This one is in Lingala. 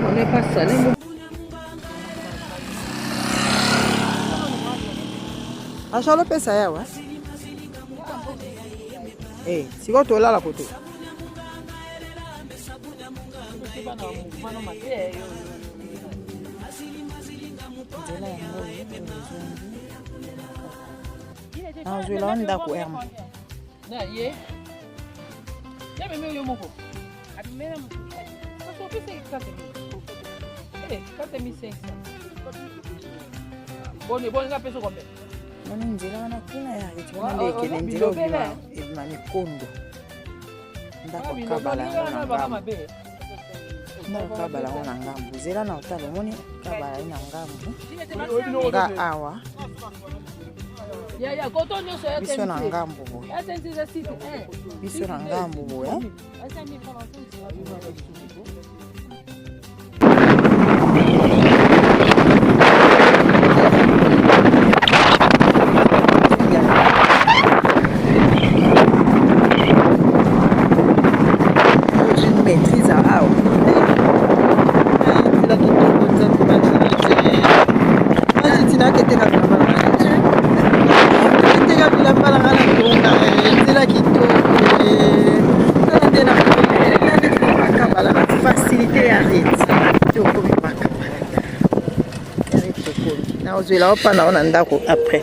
On n'est pas salé. Achalo pesa yawa. Siko tolala kote. Nazwela wa ndako Herma. Moni nzela wana kuna ya etuwana ndekele nzela obima mikondo. Ndako kabala wana ngambu. Zela na otalo moni kabala ina ngambu. Nga awa. Biso na ngambu boye. Biso na ngambu boye. Maîtrise à awa. Facilité à arrêter. Je vais la reprendre après.